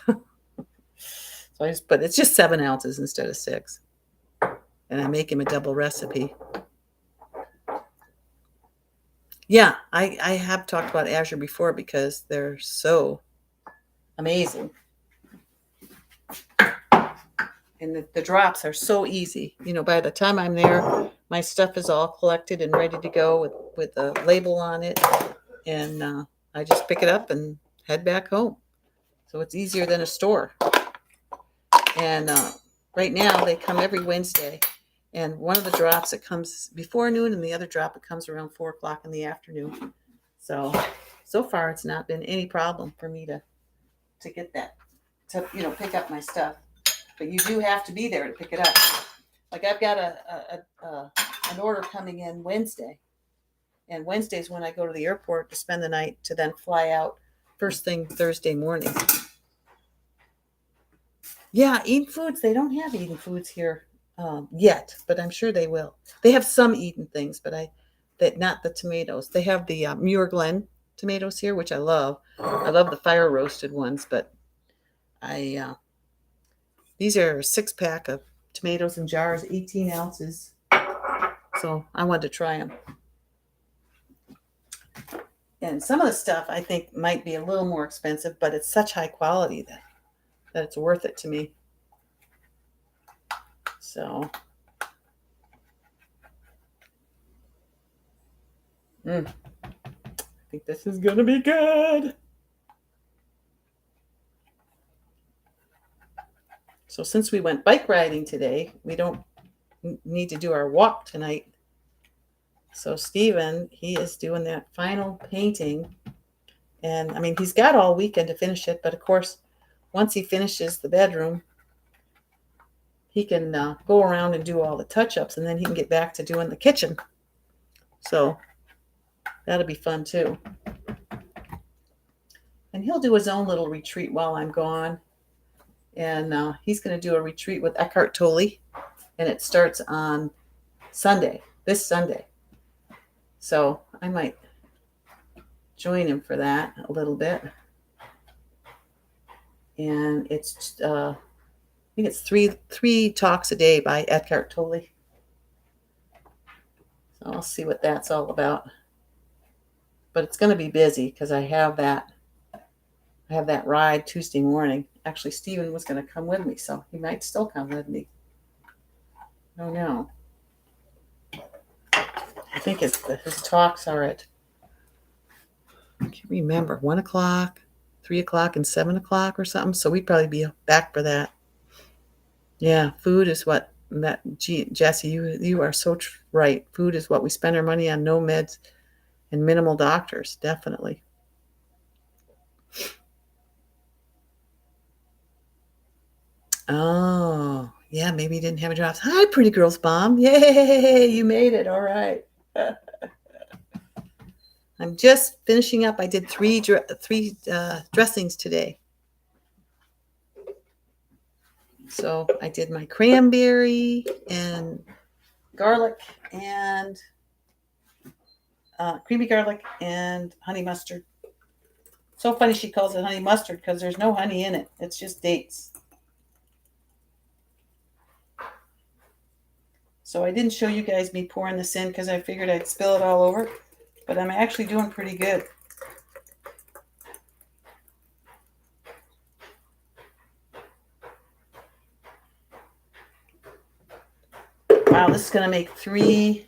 Speaker 1: But it's just 7 ounces instead of 6. And I make him a double recipe. Yeah, I have talked about Azure before because they're so amazing. And the drops are so easy. By the time I'm there, my stuff is all collected and ready to go with a label on it. And I just pick it up and head back home. So it's easier than a store. And right now they come every Wednesday. And one of the drops, it comes before noon, and the other drop, it comes around 4 o'clock in the afternoon. So far, it's not been any problem for me to get that, to pick up my stuff. But you do have to be there to pick it up. Like I've got an order coming in Wednesday, and Wednesday's when I go to the airport to spend the night to then fly out first thing Thursday morning. Yeah, Eden Foods. They don't have Eden Foods here yet, but I'm sure they will. They have some Eden things, but that, not the tomatoes. They have the Muir Glen tomatoes here, which I love. I love the fire roasted ones, but I these are a 6-pack of tomatoes in jars, 18 ounces. So I wanted to try them. And some of the stuff I think might be a little more expensive, but it's such high quality that it's worth it to me. So, I think this is going to be good. So since we went bike riding today, we don't need to do our walk tonight. So Steven, he is doing that final painting. And I mean, he's got all weekend to finish it. But of course, once he finishes the bedroom, he can go around and do all the touch-ups. And then he can get back to doing the kitchen. So that'll be fun too. And he'll do his own little retreat while I'm gone. And he's going to do a retreat with Eckhart Tolle. And it starts on Sunday, this Sunday. So I might join him for that a little bit. And it's, I think it's three talks a day by Eckhart Tolle. So I'll see what that's all about. But it's going to be busy because I have that ride Tuesday morning. Actually, Steven was going to come with me, so he might still come with me. I don't know. I think his talks are at, I can't remember, 1 o'clock, 3 o'clock, and 7 o'clock or something. So we'd probably be back for that. Yeah, food is what Jesse, you are so right. Food is what we spend our money on. No meds and minimal doctors, definitely. Oh, yeah, maybe he didn't have a drops. Hi, Pretty Girls Bomb. Yay, you made it. All right. I'm just finishing up. I did three dressings today. So I did my cranberry and garlic and creamy garlic and honey mustard. So funny she calls it honey mustard because there's no honey in it. It's just dates. So I didn't show you guys me pouring this in because I figured I'd spill it all over. But I'm actually doing pretty good. Wow, this is going to make 3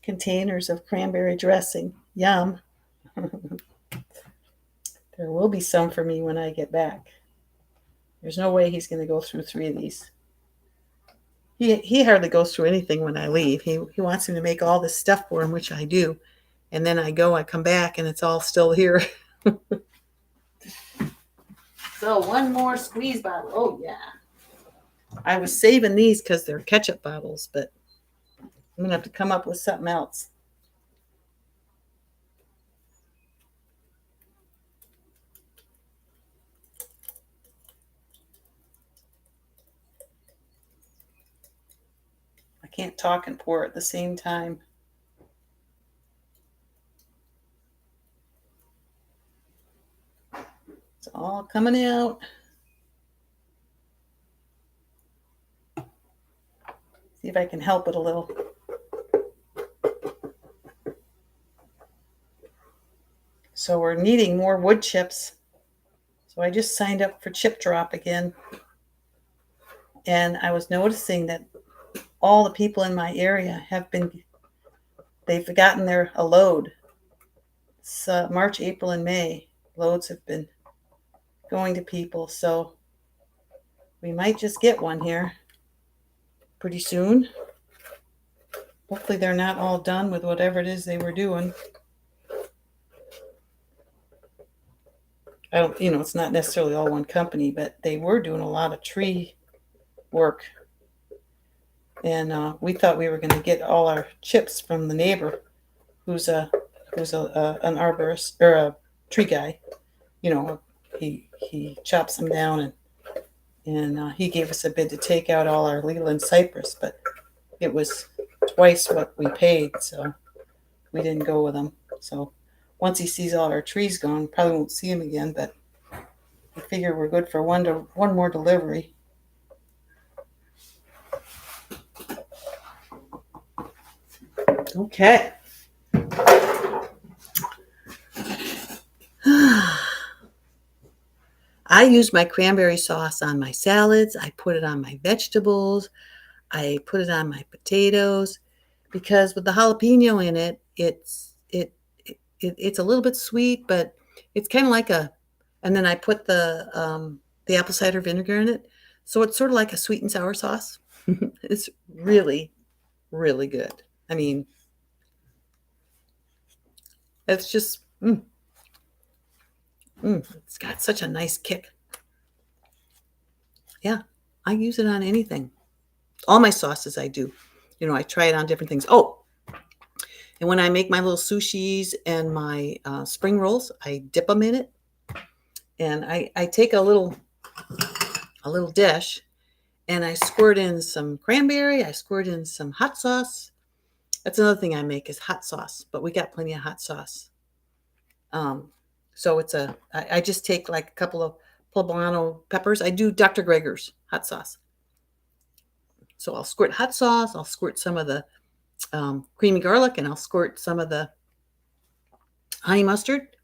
Speaker 1: containers of cranberry dressing. Yum. There will be some for me when I get back. There's no way he's going to go through 3 of these. He hardly goes through anything when I leave. He wants me to make all this stuff for him, which I do. And then I come back, and it's all still here. So one more squeeze bottle. Oh, yeah. I was saving these because they're ketchup bottles, but I'm going to have to come up with something else. I can't talk and pour at the same time. It's all coming out. See if I can help it a little. So we're needing more wood chips. So I just signed up for Chip Drop again. And I was noticing that all the people in my area they've gotten a load. It's March, April, and May. Loads have been going to people. So we might just get one here pretty soon. Hopefully they're not all done with whatever it is they were doing. It's not necessarily all one company, but they were doing a lot of tree work. And we thought we were going to get all our chips from the neighbor who's an arborist or a tree guy. He chops them down and he gave us a bid to take out all our Leland cypress, but it was twice what we paid, so we didn't go with him. So once he sees all our trees gone, probably won't see him again, but I figure we're good for one more delivery. Okay. I use my cranberry sauce on my salads. I put it on my vegetables. I put it on my potatoes because with the jalapeno in it, it's a little bit sweet, but it's kind of like a. And then I put the apple cider vinegar in it, so it's sort of like a sweet and sour sauce. It's really, really good. I mean, it's just it's got such a nice kick. Yeah, I use it on anything. All my sauces I do. I try it on different things. Oh, and when I make my little sushis and my spring rolls, I dip them in it, and I take a little dish, and I squirt in some cranberry. I squirt in some hot sauce. That's another thing I make is hot sauce, but we got plenty of hot sauce. Um, so I just take like a couple of poblano peppers. I do Dr. Greger's hot sauce. So I'll squirt hot sauce. I'll squirt some of the creamy garlic, and I'll squirt some of the honey mustard.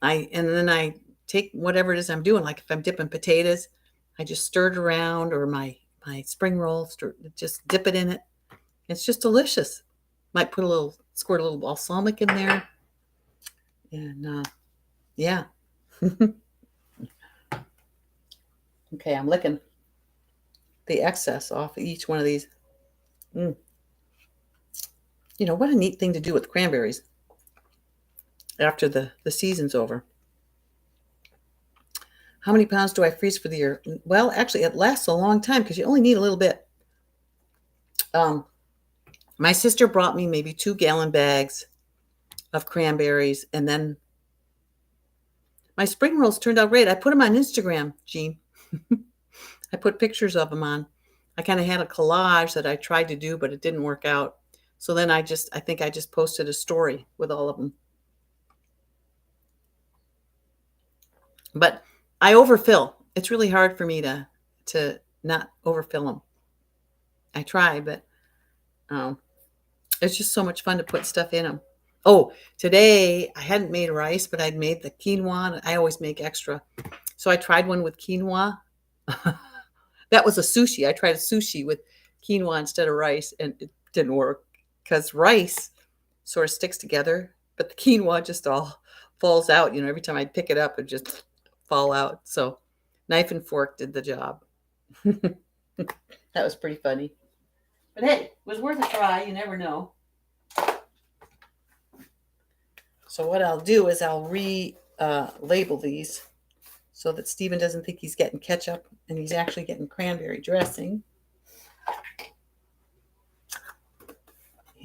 Speaker 1: And then I take whatever it is I'm doing. Like if I'm dipping potatoes, I just stir it around, or my spring roll, just dip it in it. It's just delicious. Might squirt a little balsamic in there, and yeah. Okay, I'm licking the excess off of each one of these. What a neat thing to do with cranberries after the season's over. How many pounds do I freeze for the year? Well, actually, it lasts a long time because you only need a little bit. My sister brought me maybe 2-gallon bags of cranberries, and then my spring rolls turned out great. I put them on Instagram, Jean. I put pictures of them on. I kind of had a collage that I tried to do, but it didn't work out. So then I think I just posted a story with all of them. But I overfill. It's really hard for me to not overfill them. I try, but it's just so much fun to put stuff in them. Oh, today I hadn't made rice, but I'd made the quinoa. I always make extra. So I tried one with quinoa. That was a sushi. I tried a sushi with quinoa instead of rice, and it didn't work because rice sort of sticks together, but the quinoa just all falls out. Every time I pick it up, it just fall out. So knife and fork did the job. That was pretty funny. But hey, it was worth a try. You never know. So what I'll do is I'll label these so that Stephen doesn't think he's getting ketchup and he's actually getting cranberry dressing.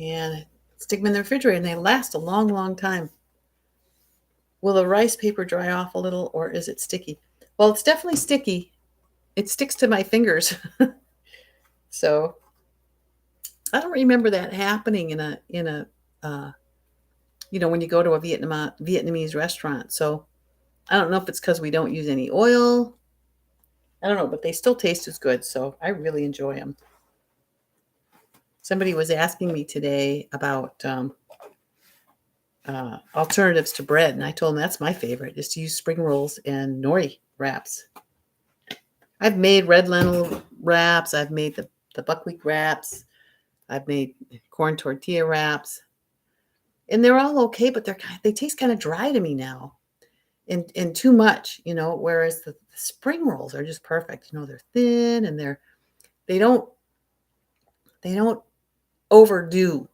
Speaker 1: And stick them in the refrigerator, and they last a long, long time. Will the rice paper dry off a little, or is it sticky? Well, it's definitely sticky. It sticks to my fingers. So I don't remember that happening in a when you go to a Vietnamese restaurant. So I don't know if it's because we don't use any oil. I don't know, but they still taste as good. So I really enjoy them. Somebody was asking me today about alternatives to bread, and I told them that's my favorite, is to use spring rolls and nori wraps. I've made red lentil wraps. I've made the buckwheat wraps. I've made corn tortilla wraps, and they're all okay, but they taste kind of dry to me now, and too much, Whereas the spring rolls are just perfect. They're thin and they don't overdo.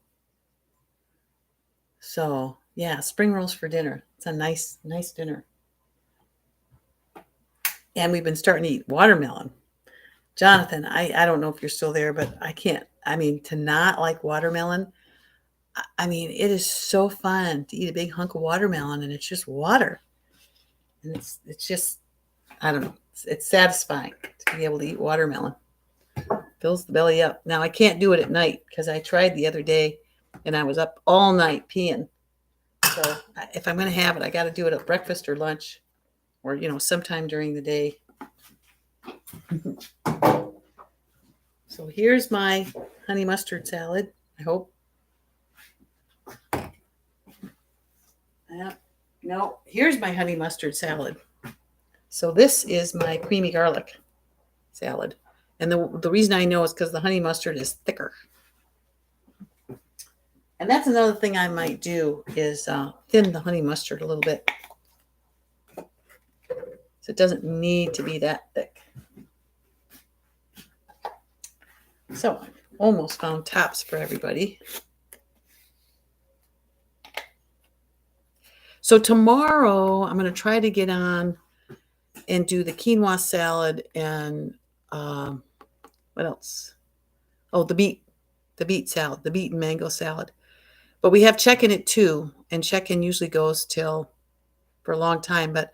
Speaker 1: So yeah, spring rolls for dinner. It's a nice dinner. And we've been starting to eat watermelon. Jonathan, I don't know if you're still there, but I can't. I mean, to not like watermelon, I mean, it is so fun to eat a big hunk of watermelon, and it's just water. And it's just, I don't know. It's satisfying to be able to eat watermelon. Fills the belly up. Now I can't do it at night because I tried the other day and I was up all night peeing. So if I'm going to have it, I got to do it at breakfast or lunch or, sometime during the day. So here's my honey mustard salad, I hope. No, here's my honey mustard salad. So this is my creamy garlic salad. And the reason I know is because the honey mustard is thicker. And that's another thing I might do is thin the honey mustard a little bit. So it doesn't need to be that thick. So I've almost found tops for everybody. So tomorrow I'm going to try to get on and do the quinoa salad and what else? Oh, the beet salad, the beet and mango salad. But we have check-in at 2, and check-in usually goes till for a long time. But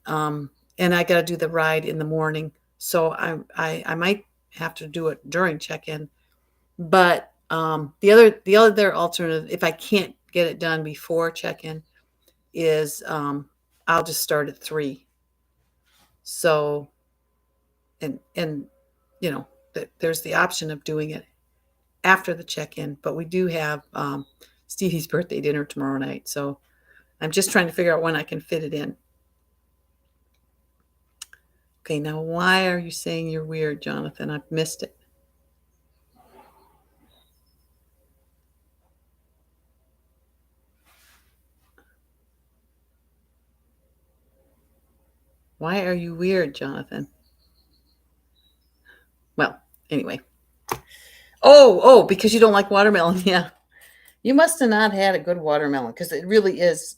Speaker 1: and I got to do the ride in the morning, so I might have to do it during check-in. But the other alternative, if I can't get it done before check-in, is I'll just start at 3. So and there's the option of doing it after the check-in, but we do have Stevie's birthday dinner tomorrow night, so I'm just trying to figure out when I can fit it in. Okay, now why are you saying you're weird, Jonathan? I've missed it. Why are you weird, Jonathan? Well, anyway. Oh, because you don't like watermelon. Yeah. You must have not had a good watermelon because it really is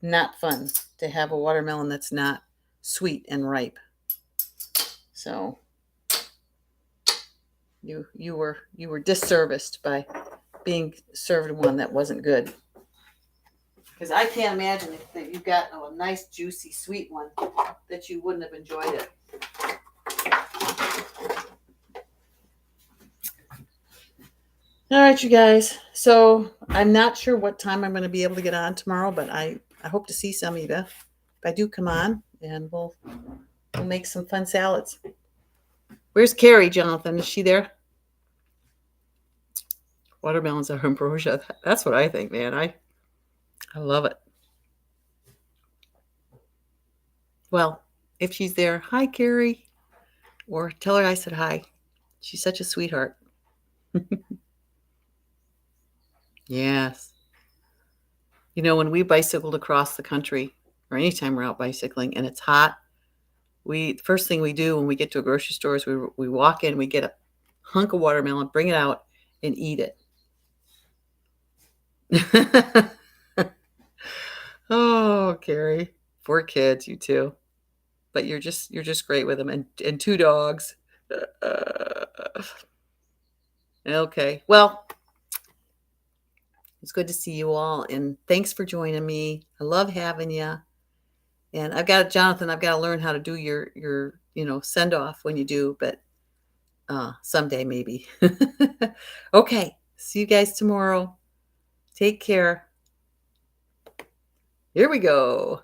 Speaker 1: not fun to have a watermelon that's not sweet and ripe. So you were disserviced by being served one that wasn't good. Because I can't imagine if you got a nice juicy sweet one that you wouldn't have enjoyed it. All right, you guys. So I'm not sure what time I'm going to be able to get on tomorrow, but I hope to see some of you if I do come on, and we'll make some fun salads. Where's Carrie, Jonathan? Is she there? Watermelons are ambrosia. That's what I think, man. I love it. Well, if she's there, hi, Carrie. Or tell her I said hi. She's such a sweetheart. Yes. When we bicycled across the country, or anytime we're out bicycling and it's hot, the first thing we do when we get to a grocery store is we walk in, we get a hunk of watermelon, bring it out, and eat it. Oh, Carrie, 4 kids, you too, but you're just great with them, and 2 dogs. Okay, well, it's good to see you all, and thanks for joining me. I love having you. And Jonathan, I've got to learn how to do your send off when you do, but someday maybe. Okay, see you guys tomorrow. Take care. Here we go.